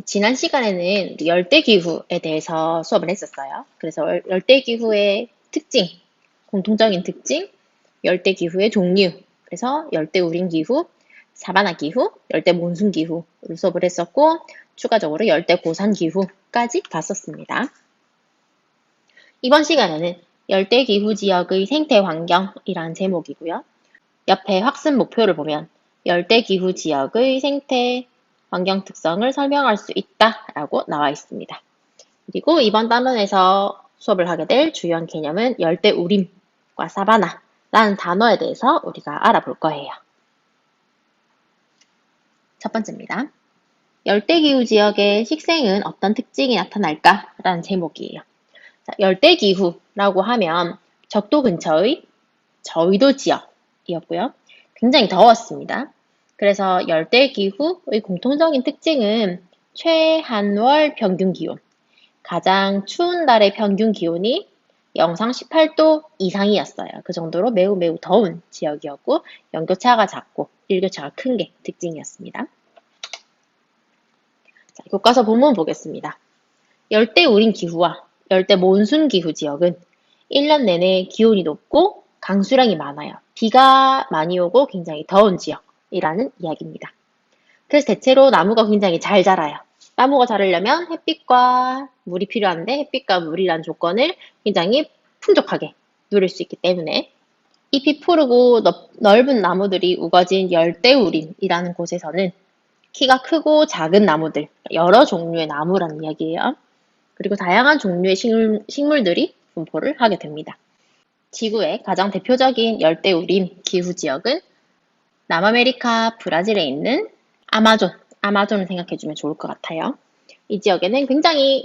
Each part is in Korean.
지난 시간에는 우리 열대기후에 대해서 수업을 했었어요. 그래서 열대기후의 특징, 공통적인 특징, 열대기후의 종류, 그래서 열대우림기후, 사바나기후, 열대몬순기후로 수업을 했었고, 추가적으로 열대고산기후까지 봤었습니다. 이번 시간에는 열대기후 지역의 생태환경이라는 제목이고요. 옆에 학습 목표를 보면 열대기후 지역의 생태 환경 특성을 설명할 수 있다라고 나와 있습니다. 그리고 이번 단원에서 수업을 하게 될 주요한 개념은 열대우림과 사바나라는 단어에 대해서 우리가 알아볼 거예요. 첫 번째입니다. 열대기후 지역의 식생은 어떤 특징이 나타날까라는 제목이에요. 자, 열대기후라고 하면 적도 근처의 저위도 지역이었고요. 굉장히 더웠습니다. 그래서 열대기후의 공통적인 특징은 최한월 평균 기온, 가장 추운 달의 평균 기온이 영상 18도 이상이었어요. 그 정도로 매우 매우 더운 지역이었고 연교차가 작고 일교차가 큰 게 특징이었습니다. 자, 교과서 본문 보겠습니다. 열대우림 기후와 열대몬순 기후 지역은 1년 내내 기온이 높고 강수량이 많아요. 비가 많이 오고 굉장히 더운 지역이라는 이야기입니다. 그래서 대체로 나무가 굉장히 잘 자라요. 나무가 자라려면 햇빛과 물이 필요한데 햇빛과 물이란 조건을 굉장히 풍족하게 누릴 수 있기 때문에 잎이 푸르고 넓은 나무들이 우거진 열대우림이라는 곳에서는 키가 크고 작은 나무들, 여러 종류의 나무라는 이야기예요. 그리고 다양한 종류의 식물들이 분포를 하게 됩니다. 지구의 가장 대표적인 열대우림 기후 지역은 남아메리카 브라질에 있는 아마존을 생각해주면 좋을 것 같아요. 이 지역에는 굉장히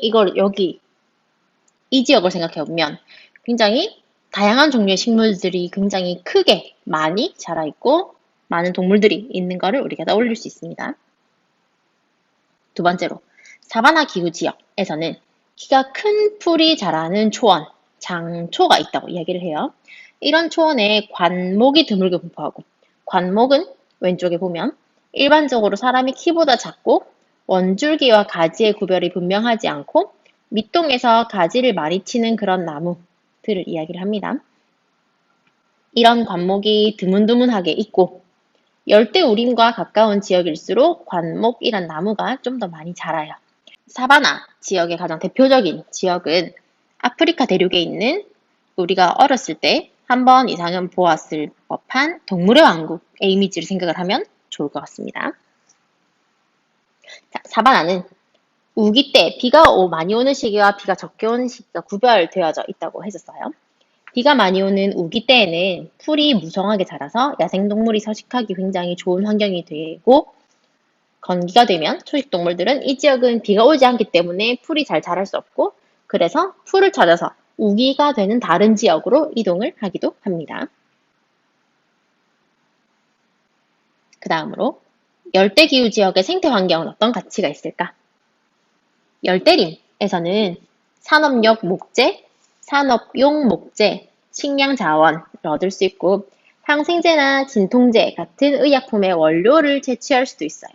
이 지역을 생각해보면 굉장히 다양한 종류의 식물들이 굉장히 크게 많이 자라있고 많은 동물들이 있는 것을 우리가 떠올릴 수 있습니다. 두 번째로 사바나 기후 지역에서는 키가 큰 풀이 자라는 초원, 장초가 있다고 이야기를 해요. 이런 초원에 관목이 드물게 분포하고 관목은 왼쪽에 보면 일반적으로 사람이 키보다 작고 원줄기와 가지의 구별이 분명하지 않고 밑동에서 가지를 많이 치는 그런 나무들을 이야기를 합니다. 이런 관목이 드문드문하게 있고 열대우림과 가까운 지역일수록 관목이란 나무가 좀 더 많이 자라요. 사바나 지역의 가장 대표적인 지역은 아프리카 대륙에 있는 우리가 어렸을 때 한 번 이상은 보았을 법한 동물의 왕국의 이미지를 생각을 하면 좋을 것 같습니다. 자, 사바나는 우기 때 비가 많이 오는 시기와 비가 적게 오는 시기가 구별되어져 있다고 했었어요. 비가 많이 오는 우기 때에는 풀이 무성하게 자라서 야생동물이 서식하기 굉장히 좋은 환경이 되고 건기가 되면 초식동물들은 이 지역은 비가 오지 않기 때문에 풀이 잘 자랄 수 없고 그래서 풀을 찾아서 우기가 되는 다른 지역으로 이동을 하기도 합니다. 그 다음으로 열대기후 지역의 생태환경은 어떤 가치가 있을까? 열대림에서는 산업용 목재, 산업용 목재, 식량자원을 얻을 수 있고 항생제나 진통제 같은 의약품의 원료를 채취할 수도 있어요.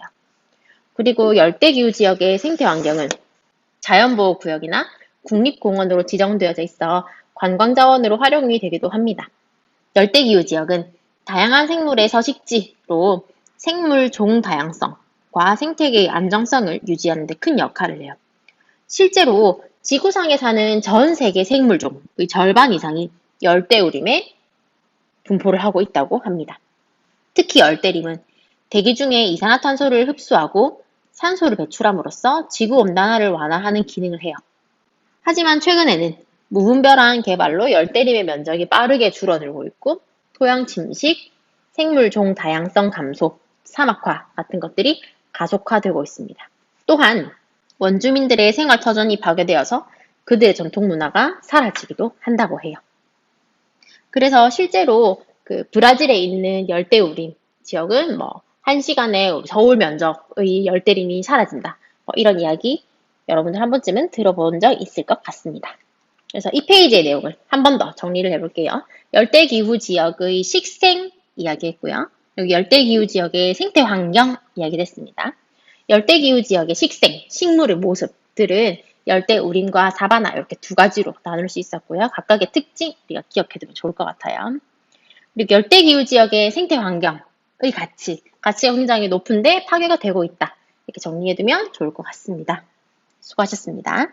그리고 열대기후 지역의 생태환경은 자연보호구역이나 국립공원으로 지정되어져 있어 관광자원으로 활용이 되기도 합니다. 열대기후 지역은 다양한 생물의 서식지로 생물 종 다양성과 생태계의 안정성을 유지하는 데 큰 역할을 해요. 실제로 지구상에 사는 전 세계 생물종의 절반 이상이 열대우림에 분포를 하고 있다고 합니다. 특히 열대림은 대기 중에 이산화탄소를 흡수하고 산소를 배출함으로써 지구온난화를 완화하는 기능을 해요. 하지만 최근에는 무분별한 개발로 열대림의 면적이 빠르게 줄어들고 있고 토양 침식, 생물 종 다양성 감소, 사막화 같은 것들이 가속화되고 있습니다. 또한 원주민들의 생활터전이 파괴되어서 그들의 전통 문화가 사라지기도 한다고 해요. 그래서 실제로 그 브라질에 있는 열대우림 지역은 1시간에 서울 면적의 열대림이 사라진다. 이런 이야기 여러분들 한 번쯤은 들어본 적 있을 것 같습니다. 그래서 이 페이지의 내용을 한 번 더 정리를 해볼게요. 열대기후 지역의 식생 이야기했고요. 여기 열대기후 지역의 생태환경 이야기를 했습니다. 열대기후 지역의 식생, 식물의 모습들은 열대 우림과 사바나 이렇게 두 가지로 나눌 수 있었고요. 각각의 특징 우리가 기억해두면 좋을 것 같아요. 그리고 열대기후 지역의 생태 환경의 가치가 굉장히 높은데 파괴가 되고 있다. 이렇게 정리해두면 좋을 것 같습니다. 수고하셨습니다.